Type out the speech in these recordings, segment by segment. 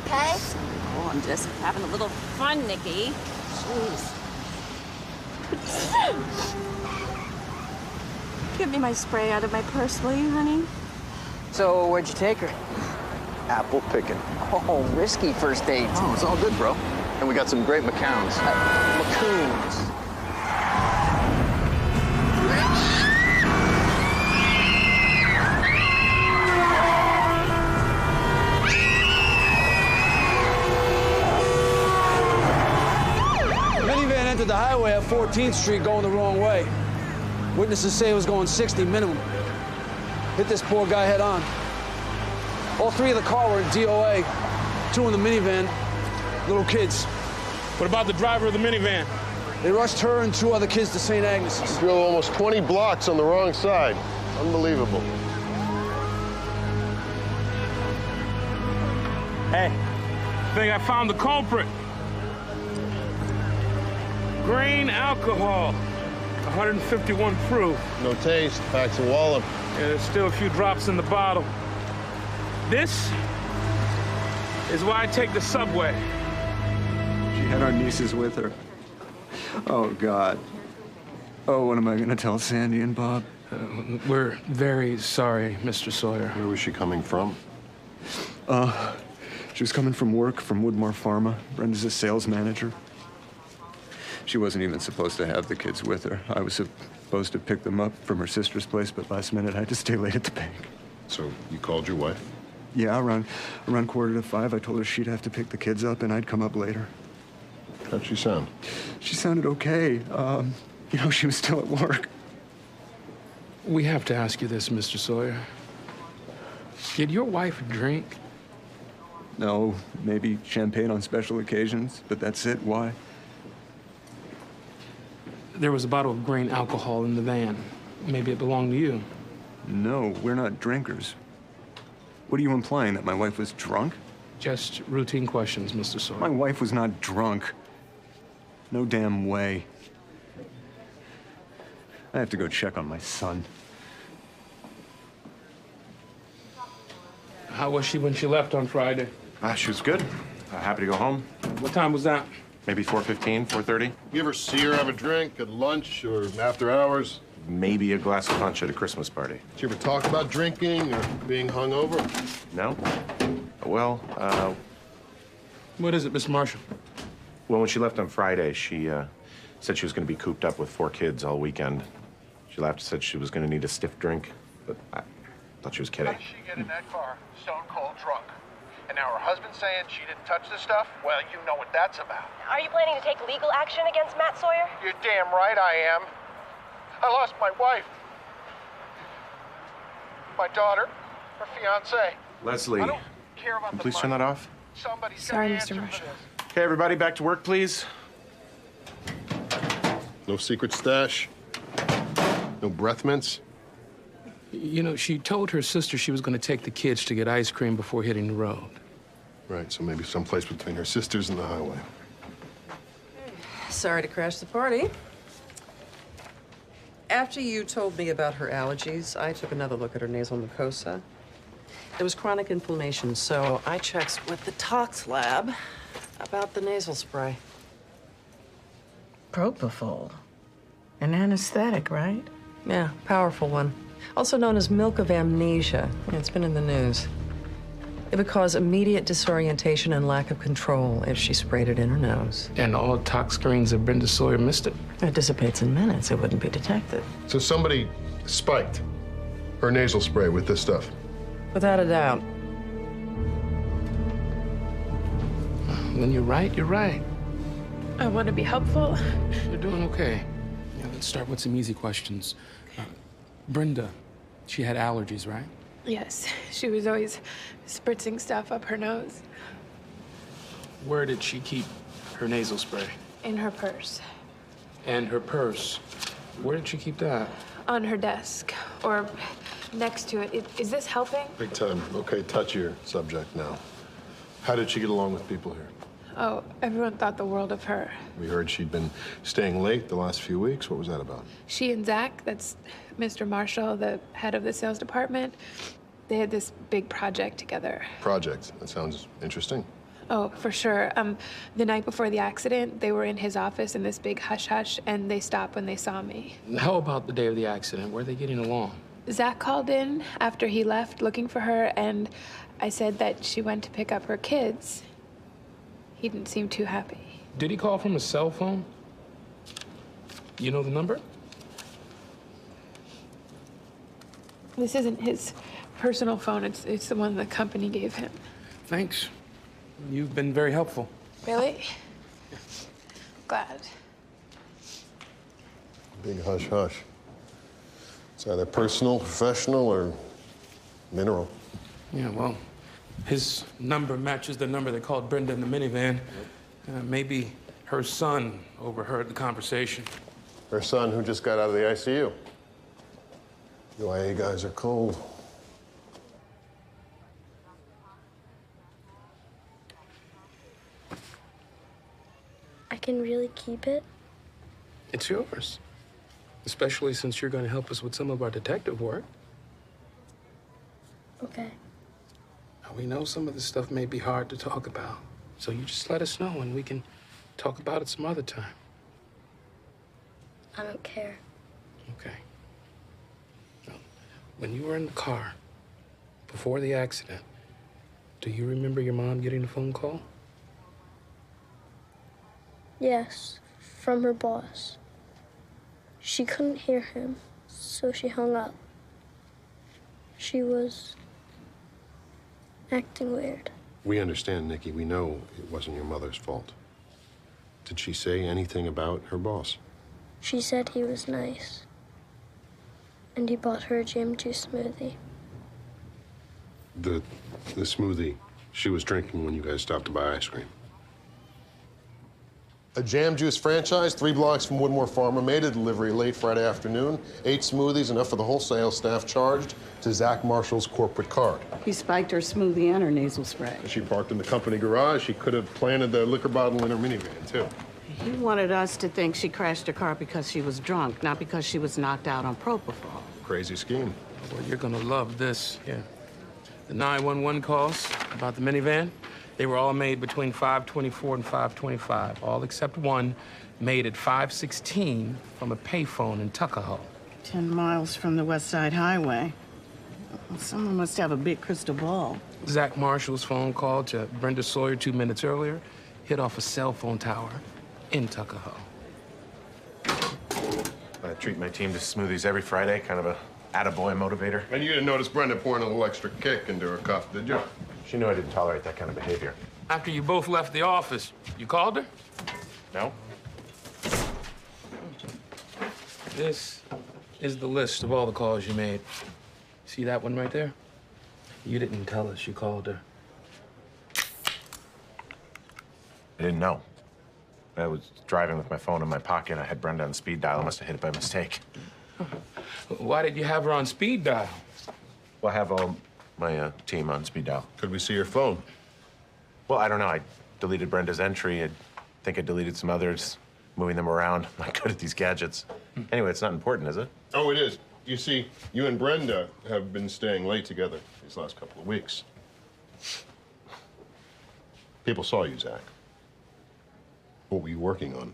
okay? Oh, I'm just having a little fun, Nikki. Jeez. Give me my spray out of my purse, will you, honey? So, where'd you take her? Apple picking. Oh, risky first date. Oh, it's all good, bro. And we got some great McCowns. Macoons. Minivan entered the highway at 14th Street going the wrong way. Witnesses say it was going 60 minimum. Hit this poor guy head on. All three of the car were in DOA. Two in the minivan, little kids. What about the driver of the minivan? They rushed her and two other kids to St. Agnes's. Drove almost 20 blocks on the wrong side. Unbelievable. Hey, I think I found the culprit. Grain alcohol, 151 proof. No taste, packs a wallop. Yeah, there's still a few drops in the bottle. This is why I take the subway. She had our nieces with her. Oh, God. Oh, what am I gonna tell Sandy and Bob? We're very sorry, Mr. Sawyer. Where was she coming from? She was coming from work from Woodmore Pharma. Brenda's a sales manager. She wasn't even supposed to have the kids with her. I was supposed to pick them up from her sister's place, but last minute I had to stay late at the bank. So you called your wife? Yeah, around 4:45, I told her she'd have to pick the kids up and I'd come up later. How'd she sound? She sounded okay. You know, she was still at work. We have to ask you this, Mr. Sawyer. Did your wife drink? No, maybe champagne on special occasions, but that's it. Why? There was a bottle of grain alcohol in the van. Maybe it belonged to you. No, we're not drinkers. What are you implying, that my wife was drunk? Just routine questions, Mr. Sawyer. My wife was not drunk. No damn way. I have to go check on my son. How was she when she left on Friday? She was good. Happy to go home. What time was that? Maybe 4:15, 4:30. You ever see her have a drink at lunch or after hours? Maybe a glass of punch at a Christmas party. Did you ever talk about drinking or being hungover? No? Well, What is it, Mr. Marshall? well, when she left on Friday, she said she was going to be cooped up with 4 kids all weekend. She laughed and said she was going to need a stiff drink, but I thought she was kidding. How did she get in that car, stone cold drunk? And now her husband's saying she didn't touch the stuff? Well, you know what that's about. Are you planning to take legal action against Matt Sawyer? You're damn right I am. I lost my wife, my daughter, her fiance. Leslie, I don't care about can the please turn money. that off? Somebody's Sorry, gotta Mr. answer for Marshall. this. Okay, everybody, back to work, please. No secret stash? No breath mints? You know, she told her sister she was going to take the kids to get ice cream before hitting the road. Right, so maybe someplace between her sisters and the highway. Sorry to crash the party. After you told me about her allergies, I took another look at her nasal mucosa. There was chronic inflammation, so I checked with the tox lab about the nasal spray. Propofol. An anesthetic, right? Yeah, powerful one. Also known as milk of amnesia. It's been in the news. It would cause immediate disorientation and lack of control if she sprayed it in her nose. And all tox screens of Brenda Sawyer missed it. It dissipates in minutes. It wouldn't be detected. So somebody spiked her nasal spray with this stuff? Without a doubt. When you're right, you're right. I want to be helpful. You're doing okay. Yeah, let's start with some easy questions. Brenda, she had allergies, right? Yes, she was always spritzing stuff up her nose. Where did she keep her nasal spray? In her purse. And her purse. Where did she keep that? On her desk. Or next to it. Is this helping? Big time. Okay, touchier subject now. How did she get along with people here? Oh, everyone thought the world of her. We heard she'd been staying late the last few weeks. What was that about? She and Zach, that's Mr. Marshall, the head of the sales department, they had this big project together. Project. That sounds interesting. Oh, for sure. The night before the accident, they were in his office in this big hush-hush, and they stopped when they saw me. How about the day of the accident? Were they getting along? Zach called in after he left looking for her, and I said that she went to pick up her kids. He didn't seem too happy. Did he call from a cell phone? You know the number? This isn't his personal phone. It's the one the company gave him. Thanks. You've been very helpful. Really? Glad. Big hush hush. It's either personal, professional, or mineral. Yeah, well, his number matches the number they called Brenda in the minivan. Maybe her son overheard the conversation. Her son who just got out of the ICU. You IA guys are cold. I can really keep it? It's yours. Especially since you're going to help us with some of our detective work. Okay. Now, we know some of this stuff may be hard to talk about, so you just let us know and we can talk about it some other time. I don't care. Okay. Now, when you were in the car, before the accident, do you remember your mom getting a phone call? Yes, from her boss. She couldn't hear him, so she hung up. She was acting weird. We understand, Nikki. We know it wasn't your mother's fault. Did she say anything about her boss? She said he was nice. And he bought her a jam juice smoothie. The smoothie she was drinking when you guys stopped to buy ice cream. A jam juice franchise, 3 blocks from Woodmore Pharma, made a delivery late Friday afternoon. 8 smoothies, enough for the whole sales staff, charged to Zach Marshall's corporate card. He spiked her smoothie and her nasal spray. She parked in the company garage. She could have planted the liquor bottle in her minivan, too. He wanted us to think she crashed her car because she was drunk, not because she was knocked out on propofol. Crazy scheme. Well, you're gonna love this. Yeah. The 911 calls about the minivan, they were all made between 5:24 and 5:25, all except one made at 5:16 from a payphone in Tuckahoe. 10 miles from the West Side Highway. Well, someone must have a big crystal ball. Zach Marshall's phone call to Brenda Sawyer 2 minutes earlier hit off a cell phone tower in Tuckahoe. I treat my team to smoothies every Friday, kind of a attaboy motivator. And you didn't notice Brenda pouring a little extra kick into her cup, did you? She knew I didn't tolerate that kind of behavior. After you both left the office, you called her? No? This is the list of all the calls you made. See that one right there? You didn't tell us you called her. I didn't know. I was driving with my phone in my pocket. I had Brenda on speed dial. I must have hit it by mistake. Why did you have her on speed dial? Well, I have all my team on speed dial. Could we see your phone? Well, I don't know. I deleted Brenda's entry. I think I deleted some others, moving them around. I'm not good at these gadgets. Anyway, it's not important, is it? Oh, it is. You see, you and Brenda have been staying late together these last couple of weeks. People saw you, Zach. What were you working on?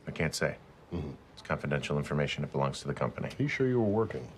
I can't say. It's confidential information. It belongs to the company. Are you sure you were working?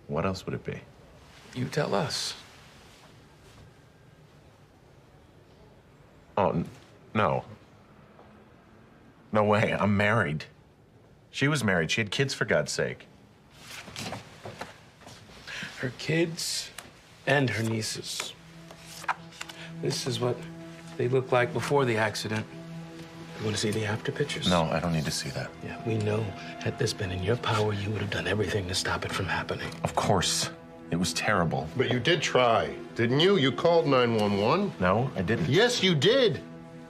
What else would it be? You tell us. Oh, no. No way. I'm married. She was married. She had kids, for God's sake. Her kids and her nieces. This is what they looked like before the accident. You want to see the after pictures? No, I don't need to see that. Yeah, we know had this been in your power, you would have done everything to stop it from happening. Of course. It was terrible. But you did try, didn't you? You called 911. No, I didn't. Yes, you did.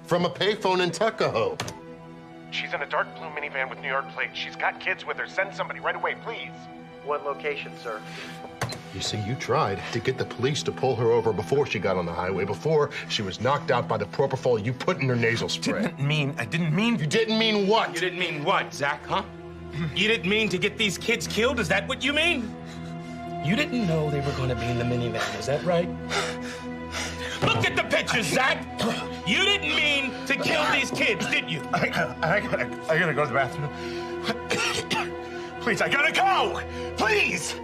From a payphone in Tuckahoe. She's in a dark blue minivan with New York plates. She's got kids with her. Send somebody right away, please. What location, sir? You see, you tried to get the police to pull her over before she got on the highway, before she was knocked out by the propofol you put in her nasal spray. I didn't mean... You didn't mean what? You didn't mean what, Zach, huh? You didn't mean to get these kids killed? Is that what you mean? You didn't know they were going to be in the minivan, is that right? Look at the pictures, Zach. You didn't mean to kill these kids, did you? I gotta go to the bathroom. Please, I gotta go! Please!